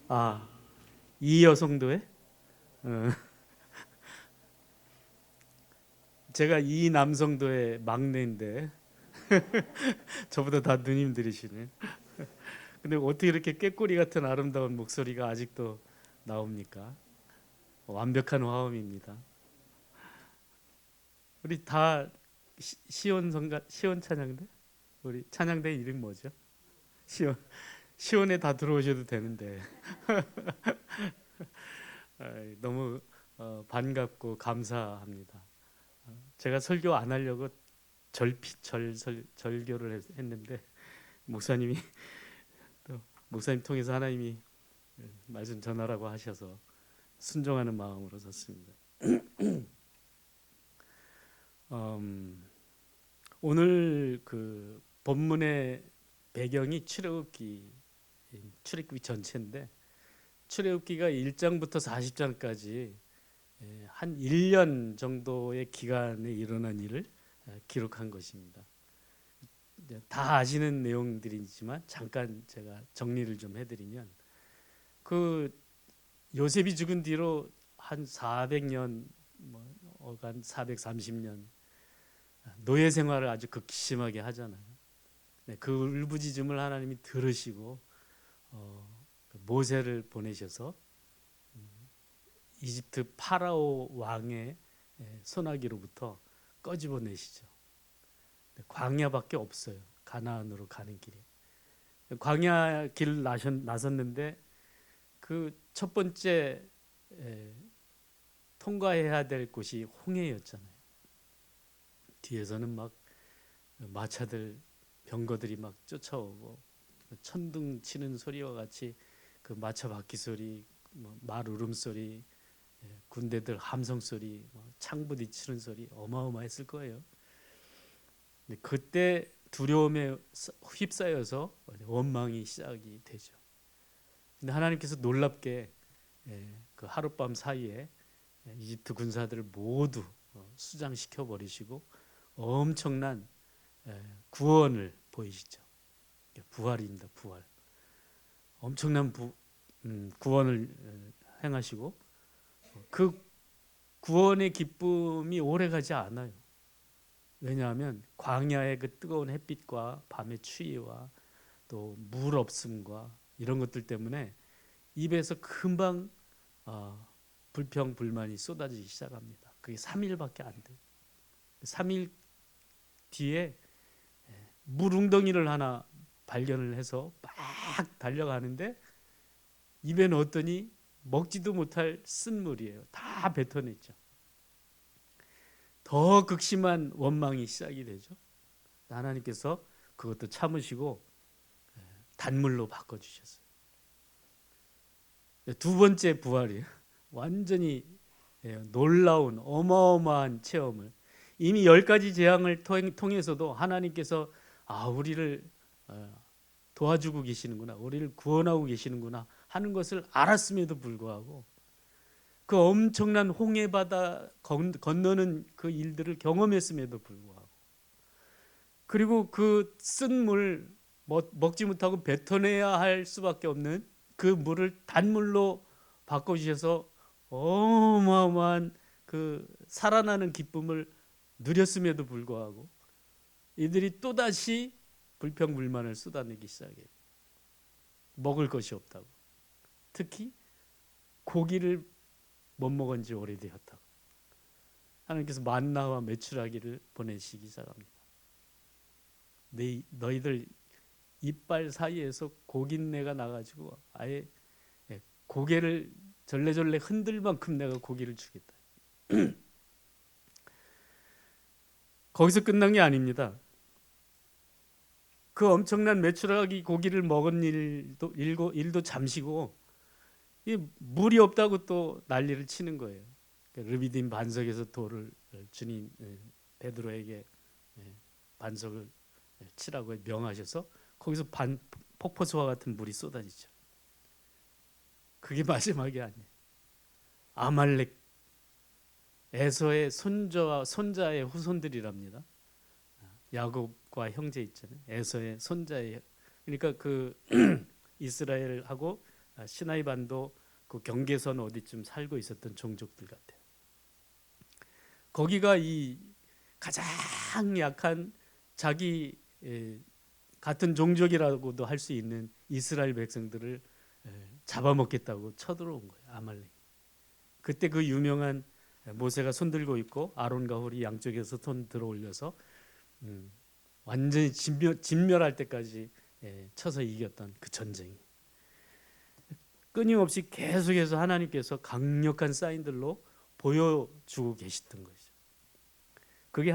아, 이 여성도에? 어, 제가 이 남성도의 막내인데 저보다 다 누님들이시네. 근데 어떻게 이렇게 꾀꼬리 같은 아름다운 목소리가 아직도 나옵니까? 완벽한 화음입니다. 우리 다 시온 찬양대? 우리 찬양대 이름 뭐죠? 시온 시온에 다 들어오셔도 되는데 너무 반갑고 감사합니다. 제가 설교 안 하려고 절교를 했는데 목사님이 또 목사님 통해서 하나님이 말씀 전하라고 하셔서 순종하는 마음으로 섰습니다. 음, 오늘 그 본문의 배경이 출애굽기 전체인데 출애굽기가 1장부터 40장까지 한 1년 정도의 기간에 일어난 일을 기록한 것입니다. 다 아시는 내용들이지만 잠깐 제가 정리를 좀 해드리면 그 요셉이 죽은 뒤로 한 400년 어간 430년 노예 생활을 아주 극심하게 하잖아요. 네, 그 울부짖음을 하나님이 들으시고 그 모세를 보내셔서 이집트 파라오 왕의 손아귀로부터 꺼집어내시죠. 광야밖에 없어요. 가나안으로 가는 길이. 광야 길 나섰는데 그 첫 번째 통과해야 될 곳이 홍해였잖아요. 뒤에서는 막 마차들 병거들이 막 쫓아오고 천둥 치는 소리와 같이 그 마차 바퀴 소리, 말 울음소리, 군대들 함성 소리, 창 부딪히는 소리 어마어마했을 거예요. 근데 그때 두려움에 휩싸여서 원망이 시작이 되죠. 근데 하나님께서 놀랍게 그 하룻밤 사이에 이집트 군사들을 모두 수장시켜 버리시고 엄청난 구원을 보이시죠. 부활입니다. 부활. 엄청난 구원을 행하시고 그 구원의 기쁨이 오래가지 않아요. 왜냐하면 광야의 그 뜨거운 햇빛과 밤의 추위와 또 물 없음과 이런 것들 때문에 입에서 금방 불평 불만이 쏟아지기 시작합니다. 그게 3일밖에 안 돼요. 3일 뒤에 물 웅덩이를 하나 발견을 해서 막 달려가는데 입에 넣었더니 먹지도 못할 쓴물이에요. 다 뱉어냈죠. 더 극심한 원망이 시작이 되죠. 하나님께서 그것도 참으시고 단물로 바꿔주셨어요. 두 번째 부활이에요. 완전히 놀라운 어마어마한 체험을 이미 10가지 재앙을 통해서도 하나님께서 우리를 도와주고 계시는구나, 우리를 구원하고 계시는구나 하는 것을 알았음에도 불구하고 그 엄청난 홍해바다 건너는 그 일들을 경험했음에도 불구하고 그리고 그 쓴 물 먹지 못하고 뱉어내야 할 수밖에 없는 그 물을 단물로 바꿔주셔서 어마어마한 그 살아나는 기쁨을 누렸음에도 불구하고 이들이 또다시 불평불만을 쏟아내기 시작해요. 먹을 것이 없다고. 특히 고기를 못 먹은 지 오래되었다고. 하나님께서 만나와 메추라기를 보내시기 시작합니다. 너희들 이빨 사이에서 고깃내가 나가지고 아예 고개를 절레절레 흔들 만큼 내가 고기를 주겠다. 거기서 끝난 게 아닙니다. 그 엄청난 메추라기 고기를 먹은 일도 잠시고 물이 없다고 또 난리를 치는 거예요. 르비딤 반석에서 돌을 주님 베드로에게 반석을 치라고 명하셔서 거기서 폭포수와 같은 물이 쏟아지죠. 그게 마지막이 아니에요. 아말렉 에서의 손자의 후손들이랍니다. 야곱과 형제 있잖아요. 에서의 손자의 그러니까 그 이스라엘하고 시나이 반도 그 경계선 어디쯤 살고 있었던 종족들 같아요. 거기가 이 가장 약한 자기 같은 종족이라고도 할 수 있는 이스라엘 백성들을 잡아먹겠다고 쳐들어온 거예요. 아말렉. 그때 그 유명한 모세가 손들고 있고 아론과 홀이 양쪽에서 손 들어 올려서 완전히 진멸할 때까지 쳐서 이겼던 그 전쟁이 끊임없이 계속해서 하나님께서 강력한 사인들로 보여주고 계시던 것이죠. 그게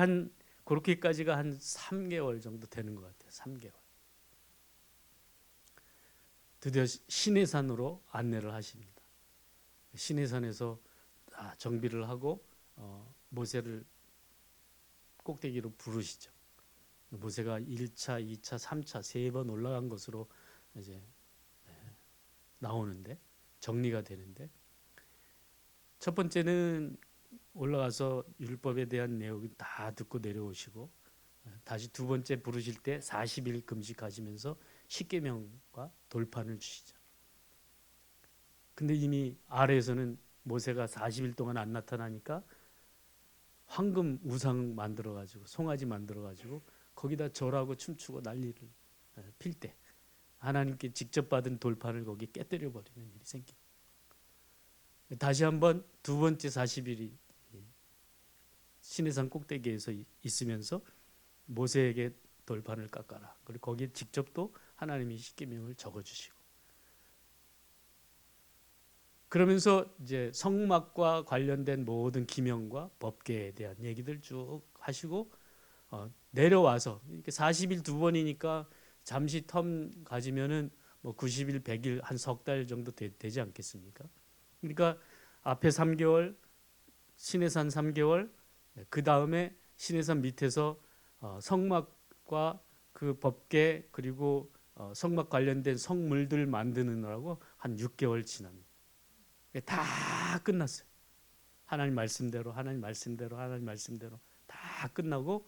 그렇게까지가 한 3개월 정도 되는 것 같아요. 3개월. 드디어 시내산으로 안내를 하십니다. 시내산에서 정비를 하고 모세를 꼭대기로 부르시죠. 모세가 1차, 2차, 3차 3번 올라간 것으로 이제 나오는데 정리가 되는데 첫 번째는 올라가서 율법에 대한 내용을 다 듣고 내려오시고 다시 두 번째 부르실 때 40일 금식하시면서 십계명과 돌판을 주시죠. 근데 이미 아래에서는 모세가 40일 동안 안 나타나니까 황금 우상 만들어 가지고 송아지 만들어 가지고 거기다 절하고 춤추고 난리를 필 때 하나님께 직접 받은 돌판을 거기 깨뜨려 버리는 일이 생깁니다. 다시 한번 두 번째 40일이 시내산 꼭대기에서 있으면서 모세에게 돌판을 깎아라. 그리고 거기에 직접 또 하나님이 십계명을 적어주시고 그러면서 이제 성막과 관련된 모든 기명과 법계에 대한 얘기들 쭉 하시고 내려와서 이렇게 40일 두 번이니까 잠시 텀 가지면은 뭐 90일, 100일 한 석 달 정도 되지 않겠습니까? 그러니까 앞에 3개월, 시내산 3개월, 그 다음에 시내산 밑에서 성막과 그 법계 그리고 성막 관련된 성물들 만드느라고 한 6개월 지납니다. 다 끝났어요. 하나님 말씀대로 하나님 말씀대로 하나님 말씀대로 다 끝나고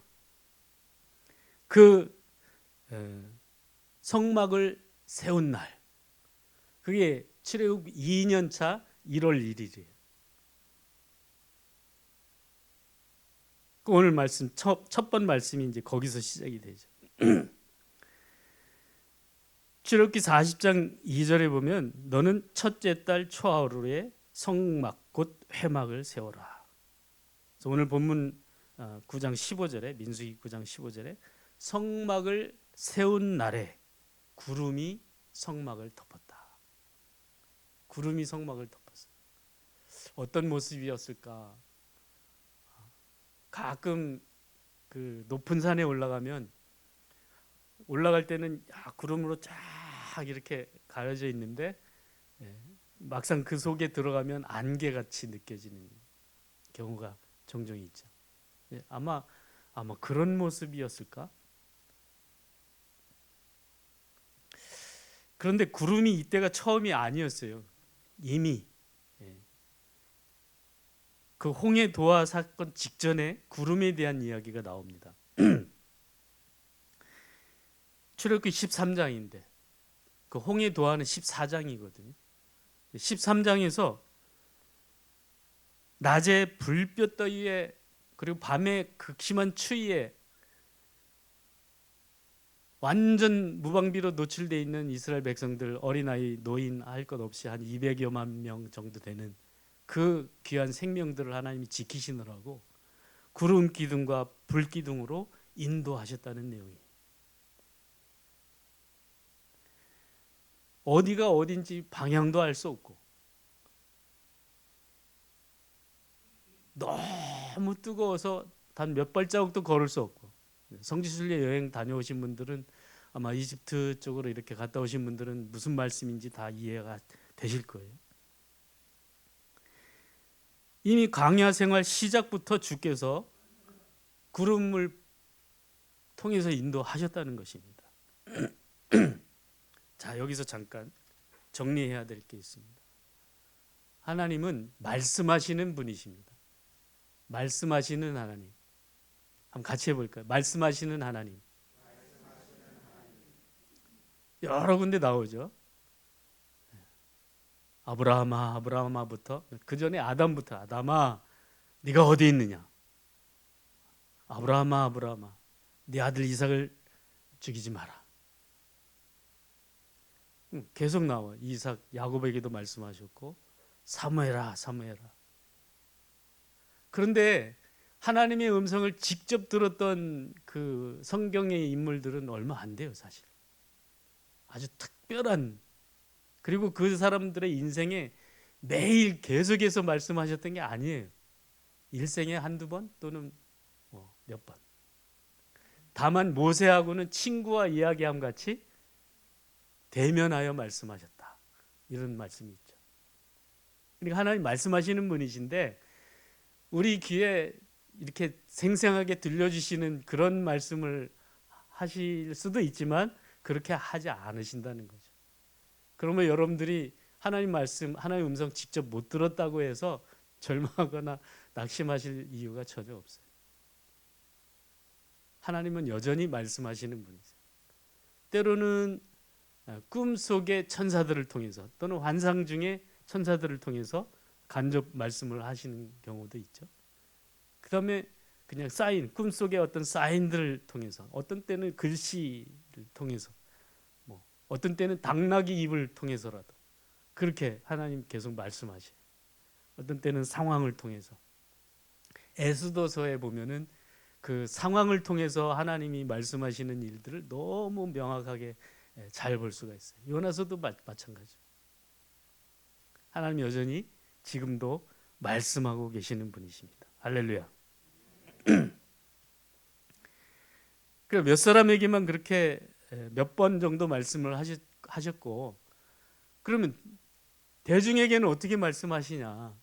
그 성막을 세운 날 그게 출애굽 2년차 1월 1일이에요. 오늘 말씀 첫 번 말씀이 이제 거기서 시작이 되죠. 출애굽기 40장 2절에 보면 너는 첫째 달 초하루에 성막 곧 회막을 세워라. 그래서 오늘 본문 9장 15절에 민수기 9장 15절에 성막을 세운 날에 구름이 성막을 덮었다. 구름이 성막을 덮었어요. 어떤 모습이었을까? 가끔 그 높은 산에 올라가면 올라갈 때는 구름으로 쫙 이렇게 가려져 있는데 막상 그 속에 들어가면 안개같이 느껴지는 경우가 종종 있죠. 아마 그런 모습이었을까? 그런데 구름이 이때가 처음이 아니었어요. 이미 그 홍해 도화 사건 직전에 구름에 대한 이야기가 나옵니다. 출애굽기 13장인데 그 홍해 도화는 14장이거든요. 13장에서 낮에 불볕더위에 그리고 밤에 극심한 추위에 완전 무방비로 노출되어 있는 이스라엘 백성들 어린아이 노인 할 것 없이 한 200여만 명 정도 되는 그 귀한 생명들을 하나님이 지키시느라고 구름 기둥과 불 기둥으로 인도하셨다는 내용이에요. 어디가 어딘지 방향도 알 수 없고 너무 뜨거워서 단 몇 발자국도 걸을 수 없고 성지순례 여행 다녀오신 분들은 아마 이집트 쪽으로 이렇게 갔다 오신 분들은 무슨 말씀인지 다 이해가 되실 거예요. 이미 광야 생활 시작부터 주께서 구름을 통해서 인도하셨다는 것입니다. 자, 여기서 잠깐 정리해야 될 게 있습니다. 하나님은 말씀하시는 분이십니다. 말씀하시는 하나님. 한번 같이 해볼까요? 말씀하시는 하나님. 여러 군데 나오죠. 아브라함아 아브라함아부터 그 전에 아담부터 아담아 네가 어디 있느냐? 아브라함아 아브라함아 네 아들 이삭을 죽이지 마라. 계속 나와. 이삭 야곱에게도 말씀하셨고 사무엘아 사무엘아. 그런데 하나님의 음성을 직접 들었던 그 성경의 인물들은 얼마 안 돼요, 사실. 아주 특별한, 그리고 그 사람들의 인생에 매일 계속해서 말씀하셨던 게 아니에요. 일생에 한두 번 또는 몇 번. 다만 모세하고는 친구와 이야기함 같이 대면하여 말씀하셨다. 이런 말씀이 있죠. 그러니까 하나님 말씀하시는 분이신데 우리 귀에 이렇게 생생하게 들려주시는 그런 말씀을 하실 수도 있지만 그렇게 하지 않으신다는 거죠. 그러면 여러분들이 하나님 말씀, 하나님 음성 직접 못 들었다고 해서 절망하거나 낙심하실 이유가 전혀 없어요. 하나님은 여전히 말씀하시는 분이세요. 때로는 꿈속의 천사들을 통해서 또는 환상 중에 천사들을 통해서 간접 말씀을 하시는 경우도 있죠. 그 다음에 그냥 사인, 꿈속의 어떤 사인들을 통해서, 어떤 때는 글씨를 통해서, 어떤 때는 당나귀 입을 통해서라도 그렇게 하나님 계속 말씀하셔요. 어떤 때는 상황을 통해서. 에스더서에 보면은 그 상황을 통해서 하나님이 말씀하시는 일들을 너무 명확하게 잘 볼 수가 있어요. 요나서도 마찬가지죠. 하나님 여전히 지금도 말씀하고 계시는 분이십니다. 할렐루야. 그럼 몇 사람에게만 그렇게 몇 번 정도 말씀을 하셨고, 그러면 대중에게는 어떻게 말씀하시냐?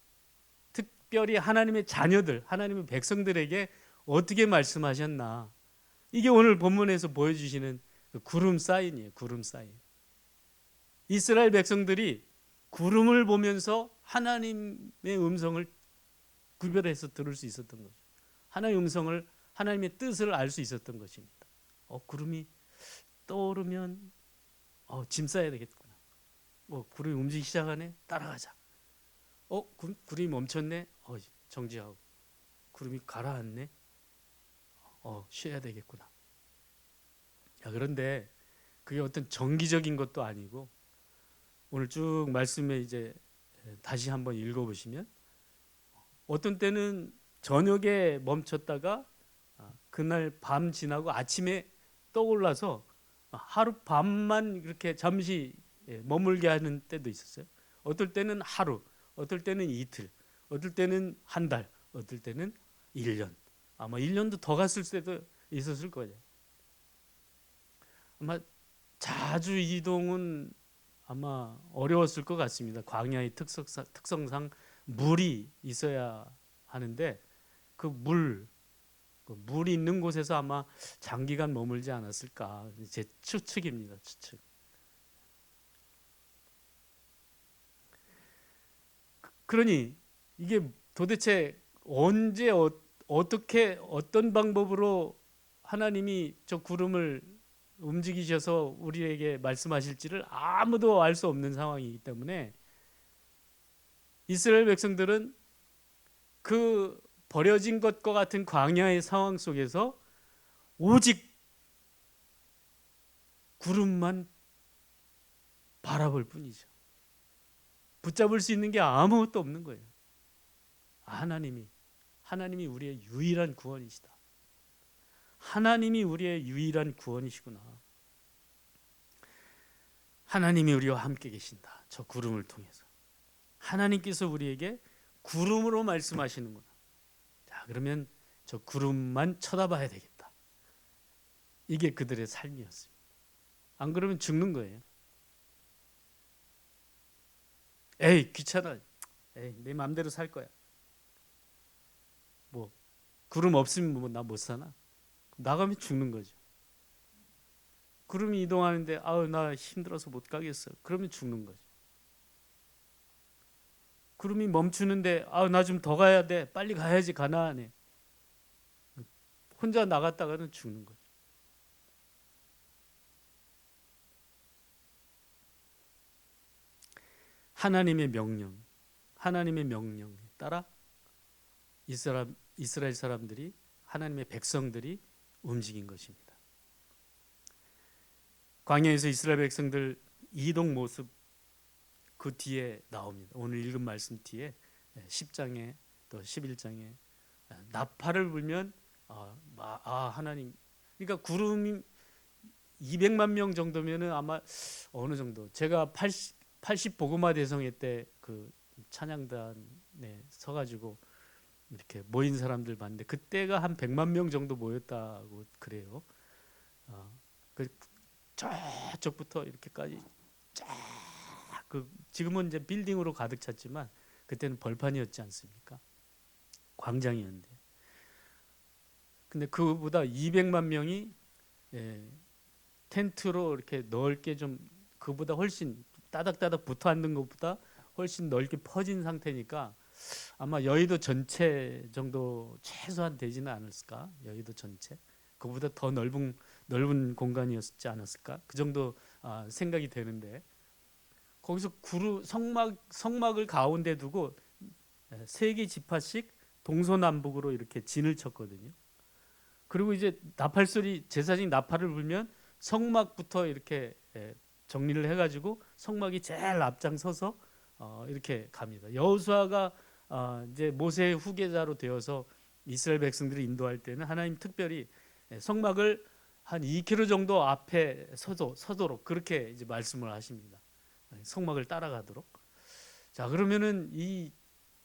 특별히 하나님의 자녀들, 하나님의 백성들에게 어떻게 말씀하셨나? 이게 오늘 본문에서 보여주시는 그 구름 사인이에요. 구름 사인. 이스라엘 백성들이 구름을 보면서 하나님의 음성을 구별해서 들을 수 있었던 거죠. 하나님의 음성을, 하나님의 뜻을 알 수 있었던 것입니다. 구름이 떠오르면 짐 싸야 되겠구나. 구름이 움직이기 시작하네. 따라가자. 구름이 멈췄네. 정지하고. 구름이 가라앉네. 쉬어야 되겠구나. 그런데 그게 어떤 정기적인 것도 아니고 오늘 쭉 말씀에 이제 다시 한번 읽어보시면 어떤 때는 저녁에 멈췄다가 그날 밤 지나고 아침에 떠올라서 하루 밤만 이렇게 잠시 머물게 하는 때도 있었어요. 어떨 때는 하루, 어떨 때는 이틀, 어떨 때는 한 달, 어떨 때는 1년. 아마 1년도 더 갔을 때도 있었을 거예요. 아마 자주 이동은 아마 어려웠을 것 같습니다. 광야의 특성상 물이 있어야 하는데 그 물이 있는 곳에서 아마 장기간 머물지 않았을까. 제 추측입니다. 추측. 그러니 이게 도대체 언제 어떻게 어떤 방법으로 하나님이 저 구름을 움직이셔서 우리에게 말씀하실지를 아무도 알 수 없는 상황이기 때문에 이스라엘 백성들은 그 버려진 것과 같은 광야의 상황 속에서 오직 구름만 바라볼 뿐이죠. 붙잡을 수 있는 게 아무것도 없는 거예요. 하나님이 우리의 유일한 구원이시다. 하나님이 우리의 유일한 구원이시구나. 하나님이 우리와 함께 계신다. 저 구름을 통해서. 하나님께서 우리에게 구름으로 말씀하시는구나. 자, 그러면 저 구름만 쳐다봐야 되겠다. 이게 그들의 삶이었습니다. 안 그러면 죽는 거예요. 에이, 귀찮아. 에이, 내 마음대로 살 거야. 구름 없으면 나 못 사나? 나가면 죽는 거죠. 구름이 이동하는데 나 힘들어서 못 가겠어. 그러면 죽는 거죠. 구름이 멈추는데 나 좀 더 가야 돼. 빨리 가야지 가나안에. 혼자 나갔다가는 죽는 거죠. 하나님의 명령에 따라 이스라엘 사람들이, 하나님의 백성들이 움직인 것입니다. 광야에서 이스라엘 백성들 이동 모습 그 뒤에 나옵니다. 오늘 읽은 말씀 뒤에 10장에 또 11장에 나팔을 불면 하나님, 그러니까 구름이 200만 명 정도면은 아마 어느 정도, 제가 80 복음화 대성회 때 그 찬양단에 서가지고 이렇게 모인 사람들 봤는데 그때가 한 100만 명 정도 모였다고 그래요. 그 저쪽부터 이렇게까지 쫙, 지금은 이제 빌딩으로 가득 찼지만 그때는 벌판이었지 않습니까? 광장이었는데. 근데 그보다 200만 명이 텐트로 이렇게 넓게, 좀 그보다 훨씬 따닥따닥 붙어 앉는 것보다 훨씬 넓게 퍼진 상태니까 아마 여의도 전체 정도 최소한 되지는 않았을까? 여의도 전체. 그보다 더 넓은 공간이었지 않았을까? 그 정도 생각이 되는데, 거기서 성막을 가운데 두고 세 개 지파씩 동서남북으로 이렇게 진을 쳤거든요. 그리고 이제 나팔 소리, 제사장이 나팔을 불면 성막부터 이렇게 정리를 해가지고 성막이 제일 앞장서서 이렇게 갑니다. 여호수아가 이제 모세의 후계자로 되어서 이스라엘 백성들을 인도할 때는 하나님 특별히 성막을 한 2km 정도 앞에 서도록 그렇게 이제 말씀을 하십니다. 성막을 따라가도록. 자, 그러면은 이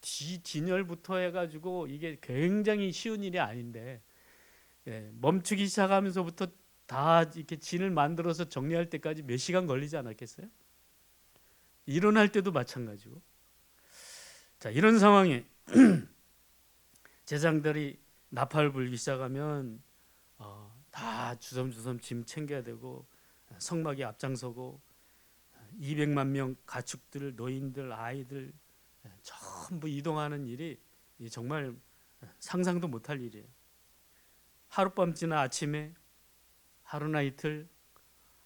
진열부터 해가지고 이게 굉장히 쉬운 일이 아닌데, 멈추기 시작하면서부터 다 이렇게 진을 만들어서 정리할 때까지 몇 시간 걸리지 않았겠어요? 일어날 때도 마찬가지고. 자, 이런 상황에 제사장들이 나팔을 불기 시작하면 다 주섬주섬 짐 챙겨야 되고, 성막에 앞장서고 200만 명 가축들, 노인들, 아이들 전부 이동하는 일이 정말 상상도 못할 일이에요. 하룻밤 지나 아침에 하루나 이틀,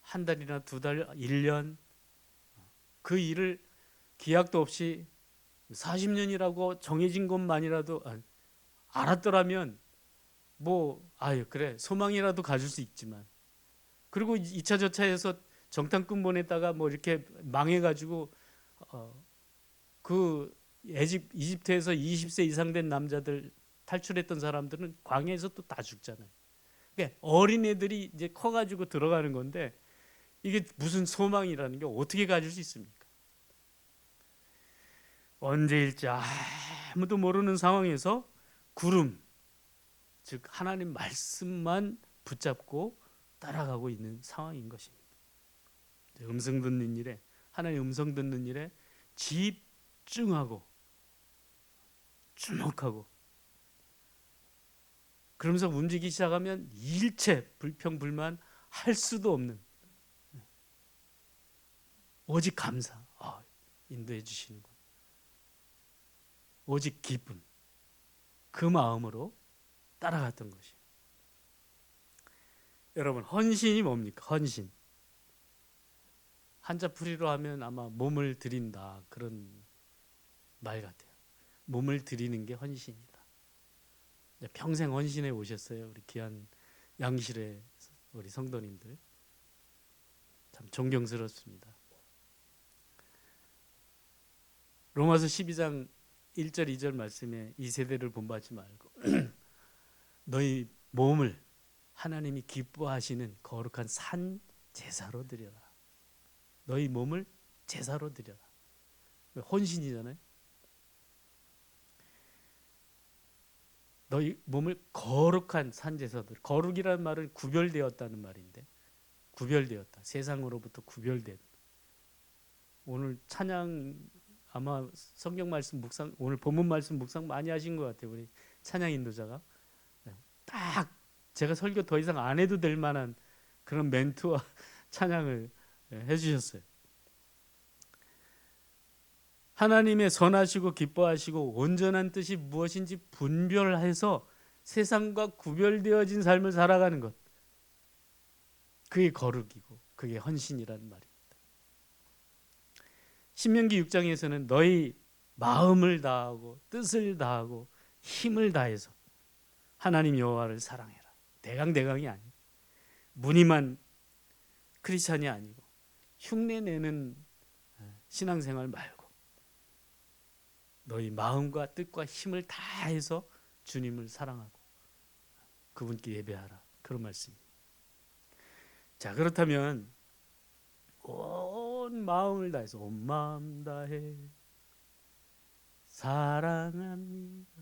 한 달이나 두 달, 1년, 그 일을 기약도 없이 40년이라고 정해진 것만이라도 알았더라면 그래, 소망이라도 가질 수 있지만, 그리고 2차 저차에서 정탐꾼 보냈다가 이렇게 망해가지고 그 이집트에서 20세 이상 된 남자들 탈출했던 사람들은 광야에서 또 다 죽잖아요. 그러니까 어린애들이 이제 커가지고 들어가는 건데, 이게 무슨 소망이라는 게 어떻게 가질 수 있습니까? 언제일지 아무도 모르는 상황에서 구름, 즉 하나님 말씀만 붙잡고 따라가고 있는 상황인 것입니다. 음성 듣는 일에, 하나님 음성 듣는 일에 집중하고 주목하고, 그러면서 움직이기 시작하면 일체 불평불만 할 수도 없는, 오직 감사, 인도해 주시는군, 오직 기쁨, 그 마음으로 따라갔던 것이에요. 여러분, 헌신이 뭡니까? 헌신. 한자풀이로 하면 아마 몸을 드린다, 그런 말 같아요. 몸을 드리는 게 헌신이다. 평생 헌신해 오셨어요, 우리 귀한 양실의 우리 성도님들. 참 존경스럽습니다. 로마서 12장 1절 2절 말씀에 이 세대를 본받지 말고 너희 몸을 하나님이 기뻐하시는 거룩한 산 제사로 드려라. 너희 몸을 제사로 드려라. 헌신이잖아요. 너희 몸을 거룩한 산 제사들. 거룩이라는 말은 구별되었다는 말인데, 구별되었다. 세상으로부터 구별된. 오늘 찬양, 아마 성경 말씀 묵상, 오늘 본문 말씀 묵상 많이 하신 것 같아요. 우리 찬양 인도자가 딱 제가 설교 더 이상 안 해도 될 만한 그런 멘트와 찬양을 해주셨어요. 하나님의 선하시고 기뻐하시고 온전한 뜻이 무엇인지 분별해서 세상과 구별되어진 삶을 살아가는 것, 그게 거룩이고 그게 헌신이라는 말입니다. 신명기 6장에서는 너희 마음을 다하고 뜻을 다하고 힘을 다해서 하나님 여호와를 사랑해라. 대강대강이 아니에요. 무늬만 크리스찬이 아니고 흉내내는 신앙생활 말고 너희 마음과 뜻과 힘을 다해서 주님을 사랑하고 그분께 예배하라. 그런 말씀입니다. 자, 그렇다면 온 마음을 다해서 온 마음 다해 사랑합니다.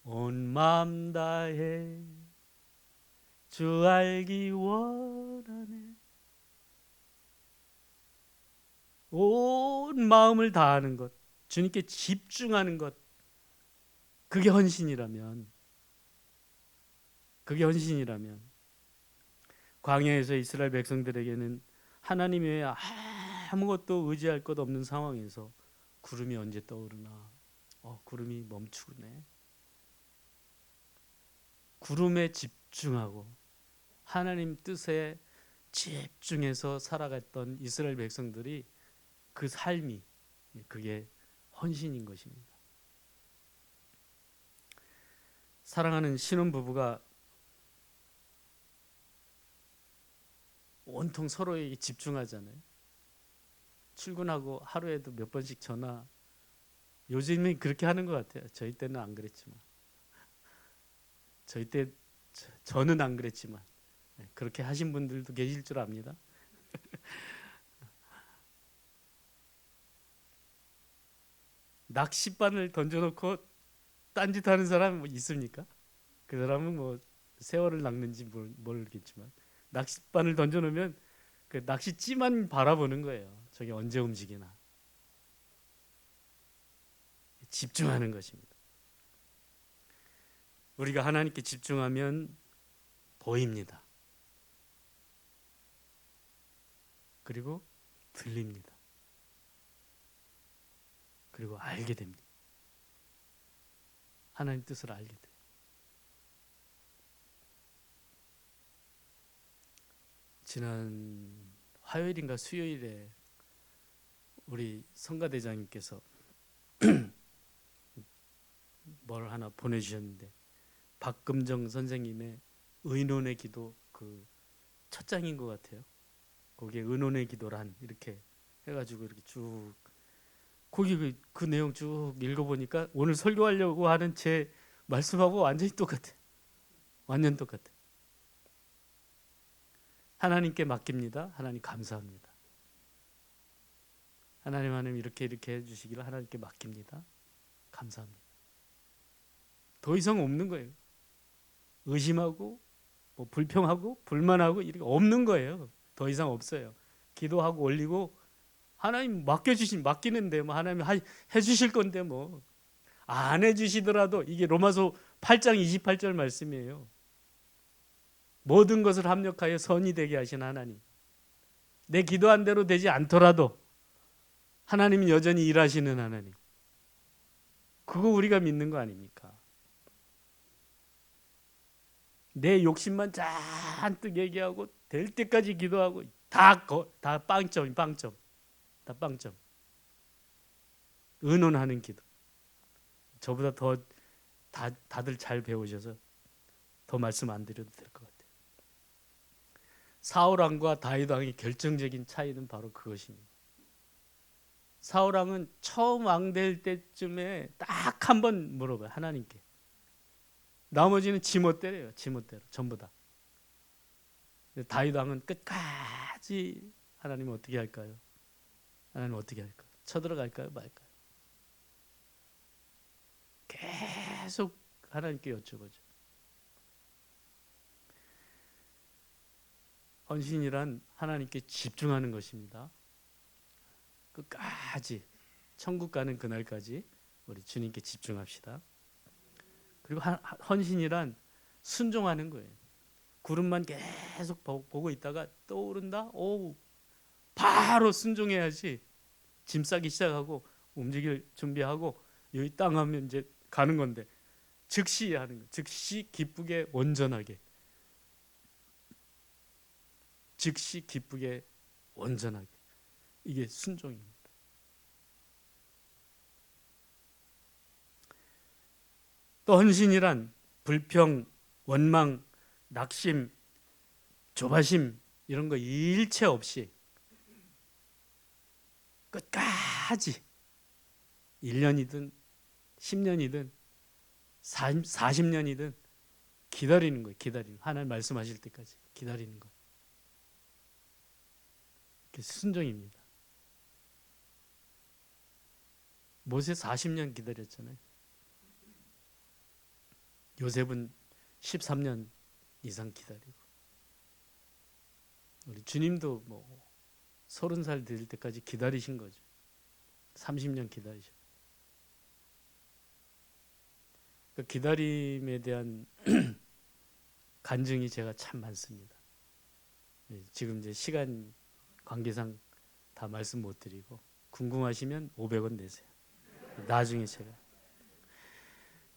온 마음 다해 주 알기 원하네. 온 마음을 다하는 것, 주님께 집중하는 것, 그게 헌신이라면 광야에서 이스라엘 백성들에게는 하나님 외에 아무것도 의지할 것 없는 상황에서 구름이 언제 떠오르나? 구름이 멈추네. 구름에 집중하고 하나님 뜻에 집중해서 살아갔던 이스라엘 백성들이 그 삶이 그게 헌신인 것입니다. 사랑하는 신혼부부가 온통 서로에게 집중하잖아요. 출근하고 하루에도 몇 번씩 전화. 요즘은 그렇게 하는 것 같아요. 저희 때는 안 그랬지만, 저는 안 그랬지만 그렇게 하신 분들도 계실 줄 압니다. 낚싯바늘 던져놓고 딴짓하는 사람 뭐 있습니까? 그 사람은 뭐 세월을 낚는지 모르겠지만 낚싯바늘 던져놓으면 그 낚싯찌만 바라보는 거예요. 저게 언제 움직이나. 집중하는 것입니다. 우리가 하나님께 집중하면 보입니다. 그리고 들립니다. 그리고 알게 됩니다. 하나님 뜻을 알게 돼요. 지난 화요일인가 수요일에 우리 성가대장님께서 뭘 하나 보내주셨는데 박금정 선생님의 의논의 기도 그 첫 장인 것 같아요. 거기에 의논의 기도란 이렇게 해가지고 이렇게 쭉 거기 그 내용 쭉 읽어보니까 오늘 설교하려고 하는 제 말씀하고 완전히 똑같아. 완전 똑같아. 하나님께 맡깁니다. 하나님 감사합니다. 하나님 이렇게 해주시기를 하나님께 맡깁니다. 감사합니다. 더 이상 없는 거예요. 의심하고 뭐 불평하고 불만하고 이렇게 없는 거예요. 더 이상 없어요. 기도하고 올리고 하나님 맡기는데 뭐 하나님 해주실 건데 뭐 안 해주시더라도 이게 로마서 8장 28절 말씀이에요. 모든 것을 합력하여 선이 되게 하신 하나님. 내 기도한 대로 되지 않더라도 하나님은 여전히 일하시는 하나님. 그거 우리가 믿는 거 아닙니까? 내 욕심만 잔뜩 얘기하고 될 때까지 기도하고 다 빵점. 다 빵점. 의논하는 기도. 저보다 더 다들 잘 배우셔서 더 말씀 안 드려도 될 것 같아요. 사울 왕과 다윗 왕의 결정적인 차이는 바로 그것입니다. 사울 왕은 처음 왕 될 때쯤에 딱 한 번 물어봐요. 하나님께. 나머지는 지멋대로예요. 지멋대로 전부 다. 다윗 왕은 끝까지 하나님 어떻게 할까요? 하나님 어떻게 할까요? 쳐들어갈까요? 말까요? 계속 하나님께 여쭤보죠. 헌신이란 하나님께 집중하는 것입니다. 끝까지 천국 가는 그날까지 우리 주님께 집중합시다. 그리고 헌신이란 순종하는 거예요. 구름만 계속 보고 있다가 떠오른다? 오, 바로 순종해야지. 짐 싸기 시작하고 움직일 준비하고 여기 땅 하면 이제 가는 건데 즉시 하는 거. 즉시 기쁘게 온전하게. 즉시 기쁘게 온전하게. 이게 순종입니다. 또 헌신이란 불평, 원망, 낙심, 조바심 이런 거 일체 없이 끝까지 1년이든 10년이든 40년이든 기다리는 거예요. 기다리는 거. 하나님 말씀하실 때까지 기다리는 거. 그게 순종입니다. 모세 40년 기다렸잖아요. 요셉은 13년 이상 기다리고, 우리 주님도 뭐 30살 될 때까지 기다리신 거죠. 30년 기다리셨. 그 기다림에 대한 간증이 제가 참 많습니다. 지금 이제 시간 관계상 다 말씀 못 드리고, 궁금하시면 500원 내세요. 나중에 제가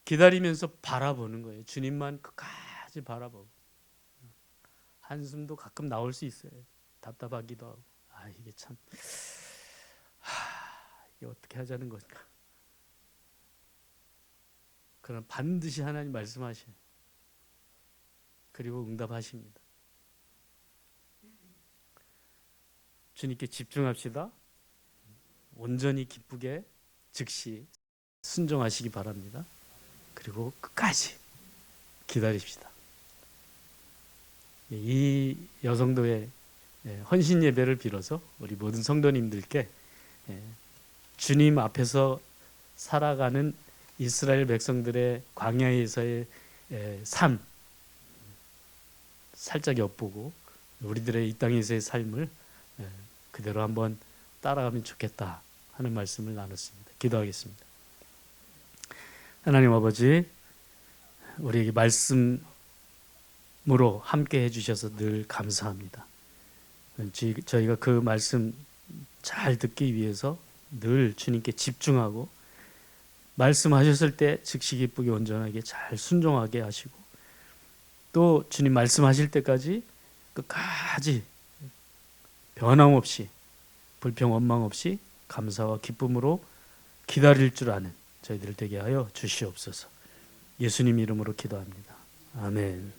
기다리면서 바라보는 거예요. 주님만 끝까지 바라보고, 한숨도 가끔 나올 수 있어요. 답답하기도 하고, 이게 참, 이게 어떻게 하자는 건가. 그러나 반드시 하나님 말씀하셔요. 그리고 응답하십니다. 주님께 집중합시다. 온전히 기쁘게 즉시 순종하시기 바랍니다. 그리고 끝까지 기다립시다. 이 여성도의 헌신 예배를 빌어서 우리 모든 성도님들께 주님 앞에서 살아가는 이스라엘 백성들의 광야에서의 삶 살짝 엿보고 우리들의 이 땅에서의 삶을 그대로 한번 따라가면 좋겠다 하는 말씀을 나눴습니다. 기도하겠습니다. 하나님 아버지, 우리에게 말씀으로 함께 해주셔서 늘 감사합니다. 저희가 그 말씀 잘 듣기 위해서 늘 주님께 집중하고, 말씀하셨을 때 즉시 기쁘게 온전하게 잘 순종하게 하시고, 또 주님 말씀하실 때까지 끝까지 변함없이 불평 원망 없이 감사와 기쁨으로 기다릴 줄 아는 저희들 되게 하여 주시옵소서. 예수님 이름으로 기도합니다. 아멘.